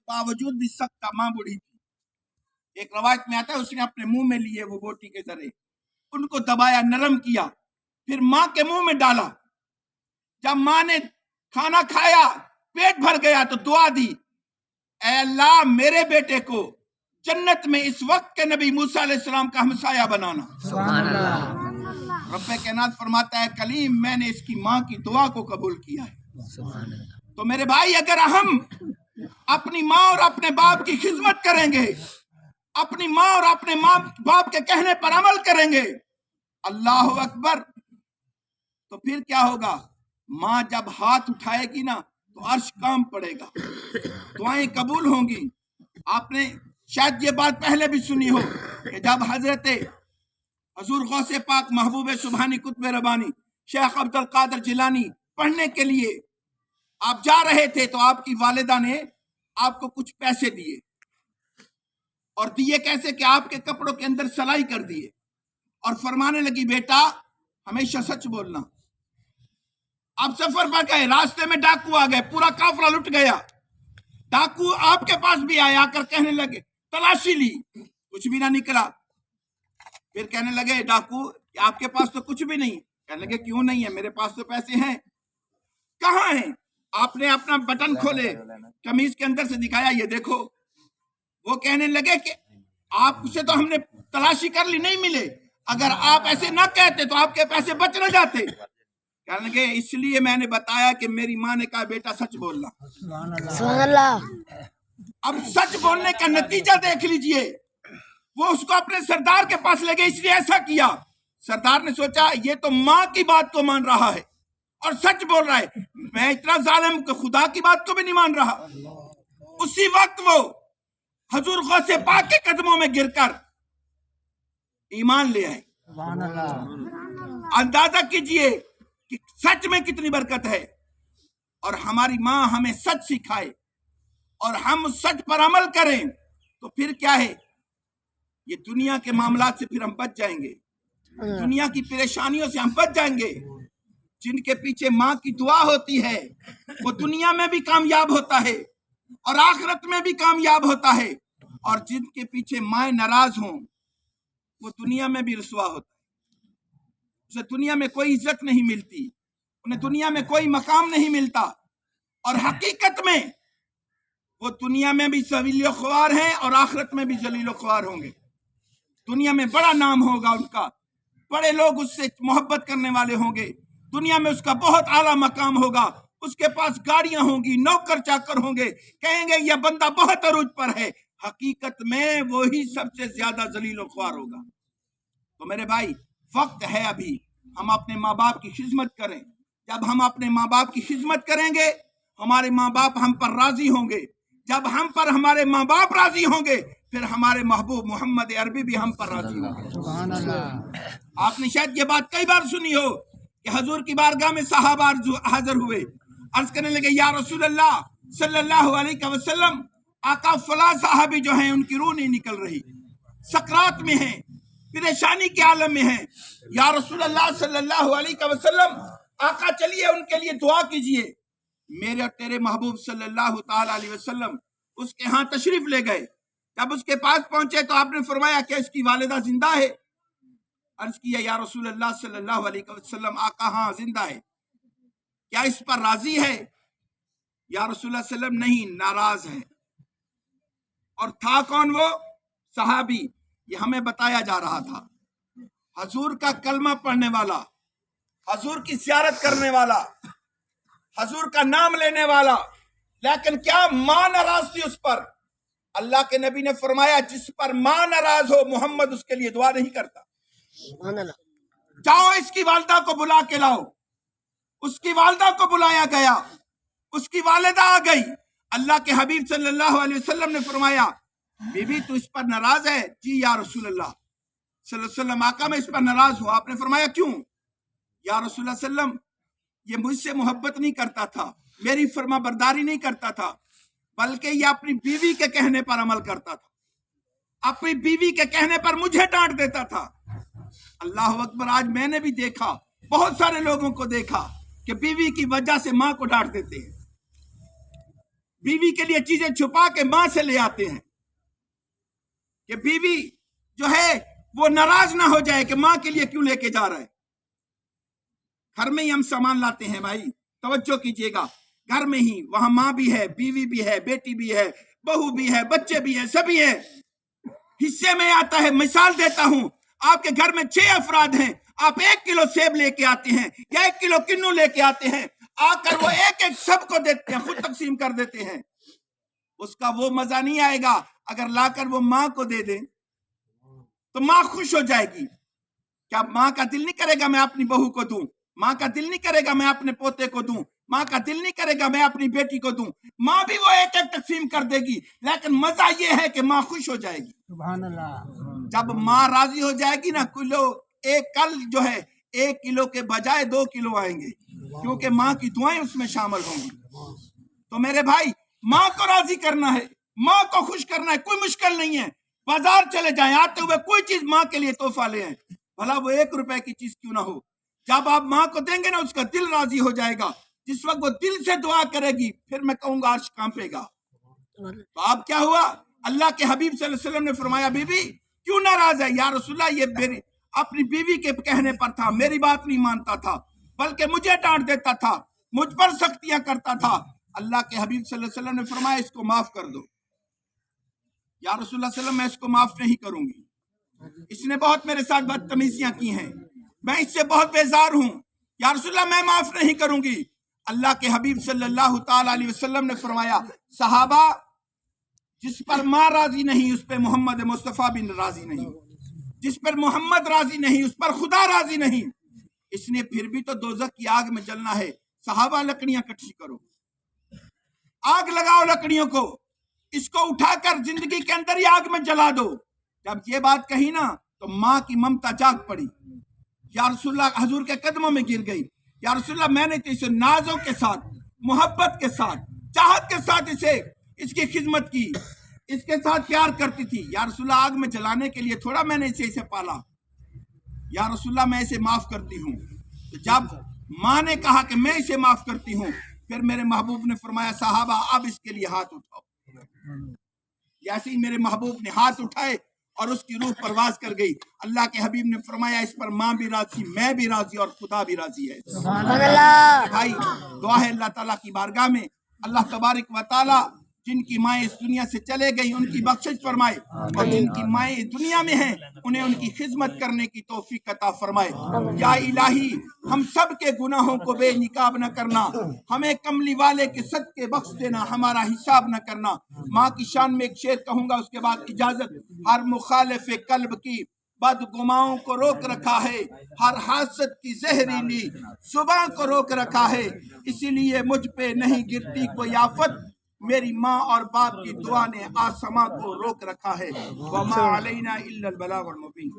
बावजूद भी सख्त माँ बूढ़ी थी। एक रवायत में आता है उसने अपने मुंह में लिए वो बोटी के जरे, उनको दबाया, नरम किया, फिर माँ के मुंह में डाला। जब माँ ने खाना खाया, पेट भर गया, तो दुआ दी, ऐ अल्लाह मेरे बेटे को जन्नत में इस वक्त के नबी मूसा अलैहिस्सलाम का हमसाया बनाना। सुभान अल्लाह। रब्बे कायनात फरमाता है, कलीम मैंने इसकी माँ की दुआ को कबूल किया है। सुभान अल्लाह। तो मेरे भाई, अगर हम अपनी माँ और अपने बाप की खिदमत करेंगे, अपनी माँ और अपने माँ बाप के कहने पर अमल करेंगे, अल्लाह अकबर, तो फिर क्या होगा? माँ जब हाथ उठाएगी ना तो अर्श काम पड़ेगा, दुआएं कबूल होंगी। आपने शायद ये बात पहले भी सुनी हो कि जब हजरत हजूर गौसे पाक महबूब सुबहानी कुतुब रबानी शेख अब्दुल कादिर जिलानी पढ़ने के लिए आप जा रहे थे, तो आपकी वालिदा ने आपको कुछ पैसे दिए, और दिए कैसे कि आपके कपड़ों के अंदर सलाई कर दिए, और फरमाने लगी, बेटा हमेशा सच बोलना। आप सफर पर गए, रास्ते में डाकू आ गए, पूरा काफिला लुट गया। डाकू आपके पास भी आए, आकर कहने लगे, तलाशी ली, कुछ भी ना निकला। फिर कहने लगे डाकू, आपके पास तो कुछ भी नहीं। कहने लगे, क्यों नहीं है? मेरे पास तो पैसे हैं। कहाँ हैं? आपने अपना बटन खोले, कमीज के अंदर से दिखाया, ये देखो। वो कहने लगे कि आपसे तो हमने तलाशी कर ली, नहीं मिले। अगर आप ऐसे ना कहते तो आपके पैसे बच न जाते। कहने लगे, इसलिए मैंने बताया कि मेरी माँ ने कहा बेटा सच बोलना। सुभान अल्लाह। अब सच बोलने का नतीजा देख लीजिए। वो उसको अपने सरदार के पास ले गए, इसलिए ऐसा किया। सरदार ने सोचा ये तो माँ की बात को मान रहा है और सच बोल रहा है, मैं इतना जालिम कि खुदा की बात को भी नहीं मान रहा। उसी वक्त वो हजूर गौसे पाक के कदमों में गिरकर ईमान ले आए। अंदाजा कीजिए कि सच में कितनी बरकत है। और हमारी माँ हमें सच सिखाए और हम सच पर अमल करें तो फिर क्या है, ये दुनिया के मामलात से फिर हम बच जाएंगे, दुनिया की परेशानियों से हम बच जाएंगे। जिनके पीछे माँ की दुआ होती है वो दुनिया में भी कामयाब होता है और आखिरत में भी कामयाब होता है, और जिनके पीछे माँ नाराज हों वो दुनिया में भी रुसवा होता है। उसे दुनिया में कोई इज्जत नहीं मिलती, उन्हें दुनिया में कोई मकाम नहीं मिलता, और हकीकत में वो दुनिया में भी जलीलो ख्वार हैं और आखिरत में भी जलीलो ख्वार होंगे। दुनिया में बड़ा नाम होगा उनका, बड़े लोग उससे मोहब्बत करने वाले होंगे, दुनिया में उसका बहुत आला मकाम होगा, उसके पास गाड़ियां होंगी, नौकर चाकर होंगे, कहेंगे यह बंदा बहुत अरूज पर है। हकीकत में वो ही सबसे ज्यादा जलीलो ख्वार होगा। तो मेरे भाई, वक्त है अभी हम अपने माँ बाप की खिदमत करें। जब हम अपने माँ बाप की खिदमत करेंगे हमारे माँ बाप हम पर राजी होंगे। जब हम पर हमारे माँ बाप राजी होंगे फिर हमारे महबूब मोहम्मद अरबी भी हम पर राजी होंगे। आपने शायद ये बात कई बार सुनी हो कि हजूर की बारगाह में सहाबा हाजिर हुए, अर्ज करने लगे, या रसूल अल्लाह सल्लल्लाहु अलैहि वसल्लम, आका फला साहबी जो हैं उनकी रूह नहीं निकल रही, सकरात में हैं, परेशानी के आलम में हैं। या रसूल अल्लाह सल्लल्लाहु अलैहि वसल्लम, आका चलिए उनके लिए दुआ कीजिए। मेरे और तेरे महबूब सल्लल्लाहु ताला अलैहि वसल्लम उसके यहाँ तशरीफ ले गए। जब उसके पास पहुंचे तो आपने फरमाया कि इसकी वालिदा जिंदा है। अर्ज किया, या रसूल अल्लाह सल्लल्लाहु अलैहि वसल्लम, आका हाँ जिंदा है, क्या इस पर राजी है? या रसूल सल्लम, नहीं, नाराज है। और था कौन वो? सहाबी। ये हमें बताया जा रहा था, हजूर का कलमा पढ़ने वाला, हजूर की ज़ियारत करने वाला, हजूर का नाम लेने वाला, लेकिन क्या मां नाराज थी उस पर। अल्लाह के नबी ने फरमाया, जिस पर मां नाराज हो मोहम्मद उसके लिए दुआ नहीं करता। जाओ इसकी वालिदा को बुला के लाओ। उसकी वालिदा को बुलाया गया, उसकी वालिदा आ गई। अल्लाह के हबीब सल्लल्लाहु अलैहि वसल्लम ने फरमाया, बीबी तू इस पर नाराज है? जी या रसूल अल्लाह सल्लल्लाहु अलैहि वसल्लम, आका मैं इस पर नाराज हूं। आपने फरमाया क्यों? या रसूल सल्लम, ये मुझसे मोहब्बत नहीं करता था, मेरी फर्मा बरदारी नहीं करता था, बल्कि ये अपनी बीवी के कहने पर अमल करता था, अपनी बीवी के कहने पर मुझे डांट देता था। अल्लाह अकबर, आज मैंने भी देखा, बहुत सारे लोगों को देखा कि बीवी की वजह से माँ को डांट देते हैं, बीवी के लिए चीजें छुपा के माँ से ले आते हैं कि बीवी जो है वो नाराज ना हो जाए कि माँ के लिए क्यों लेके जा रहा है। घर में ही हम सामान लाते हैं भाई, तवज्जो कीजिएगा, घर में ही, वहां माँ भी है, बीवी भी है, बेटी भी है, बहू भी है, बच्चे भी है, सभी है। हिस्से में आता है। मिसाल देता हूं, आपके घर में 6 अफराद हैं, आप 1 किलो सेब लेके आते हैं या 1 किलो किन्नू लेके आते हैं, आकर वो एक एक सबको देते हैं, खुद तकसीम कर देते हैं। उसका वो मजा नहीं आएगा। अगर लाकर वो माँ को दे दे तो माँ खुश हो जाएगी। क्या माँ का दिल नहीं करेगा मैं अपनी बहू को दूं? माँ का दिल नहीं करेगा मैं अपने पोते को दूं? माँ का दिल नहीं करेगा मैं अपनी बेटी को दूं? माँ भी वो एक एक तकसीम कर देगी, लेकिन मजा ये है कि माँ खुश हो जाएगी। सुभान अल्लाह। जब माँ राजी हो जाएगी ना, कल जो है 1 किलो के बजाय 2 किलो आएंगे, क्योंकि माँ की दुआएं उसमें शामिल होंगी। तो मेरे भाई, माँ को राजी करना है, माँ को खुश करना है, कोई मुश्किल नहीं है। बाजार चले जाएं, आते हुए कोई चीज माँ के लिए तोहफा ले आए, भला वो 1 रुपए की चीज क्यों ना हो। जब आप माँ को देंगे ना, उसका दिल राजी हो जाएगा। जिस वक्त वो दिल से दुआ करेगी, फिर मैं कहूंगा अर्श कांपेगा। तो अब क्या हुआ? अल्लाह के हबीब सल्लल्लाहु अलैहि वसल्लम ने फरमाया, बीबी क्यों नाराज है? या रसूलल्लाह, ये मेरी अपनी बीवी के कहने पर था, मेरी बात नहीं मानता था, बल्कि मुझे डांट देता था, मुझ पर सख्तियां करता था। अल्लाह के हबीब सल्लल्लाहु अलैहि वसल्लम ने फरमाया, इसको माफ कर दो। या रसूलुल्लाह सल्लल्लाहु अलैहि वसल्लम, मैं इसको माफ नहीं करूंगी, इसने बहुत मेरे साथ बदतमीजियां की हैं, मैं इससे बहुत बेजार हूं। या रसूलुल्लाह, मैं माफ नहीं करूंगी। अल्लाह के हबीब सल्लल्लाहु ताला अलैहि वसल्लम ने फरमाया, सहाबा, जिस पर माँ राजी नहीं उस पर मोहम्मद मुस्तफा बिन राजी नहीं, जिस पर मोहम्मद राजी नहीं उस पर खुदा राजी नहीं। इसने फिर भी तो दोजख की आग में जलना है। सहाबा, लकड़ियां इकट्ठी करो, आग लगाओ लकड़ियों को, इसको उठाकर जिंदगी के अंदर ही आग में जला दो। जब ये बात कही ना, तो माँ की ममता जाग पड़ी। या रसूलुल्लाह हजूर के कदमों में गिर गई। या रसूलुल्लाह, मैंने तो इसे नाजों के साथ, मोहब्बत के साथ, चाहत के साथ इसकी खिदमत की, इसके साथ प्यार करती थी। या रसूलुल्लाह, आग में जलाने के लिए थोड़ा मैंने इसे पाला। या रसूलुल्लाह, मैं इसे माफ करती हूँ। तो जब माँ ने कहा कि मैं इसे माफ करती हूँ, फिर मेरे महबूब ने फरमाया, सहाबा, अब इसके लिए हाथ उठाओ। जैसे ही मेरे महबूब ने हाथ उठाए और उसकी रूह परवाज कर गई, अल्लाह के हबीब ने फरमाया, इस पर माँ भी राजी, मैं भी राजी और खुदा भी राजी है। भाई, दुआ है अल्लाह ताला की बारगाह में, अल्लाह तबारक व तआला जिनकी माएँ इस दुनिया से चले गई उनकी बख्शिश फरमाए, और जिनकी माएँ दुनिया में हैं उन्हें उनकी खिदमत करने की तौफीक अता फरमाए। या इलाही, हम सब के गुनाहों को बेनिकाब न करना, हमें कमली वाले के सदके बख्श देना, हमारा हिसाब न करना। माँ की शान में एक शेर कहूंगा, उसके बाद इजाजत। हर मुखालिफ कल्ब की बदगुमाओं को रोक रखा है, हर हासद की जहरीली सुबह को रोक रखा है, इसीलिए मुझ पे नहीं गिरती कोई आफत, मेरी माँ और बाप की दुआ ने आसमां को रोक रखा है। वमा अलैना इल्लल बलागुल मुबीन।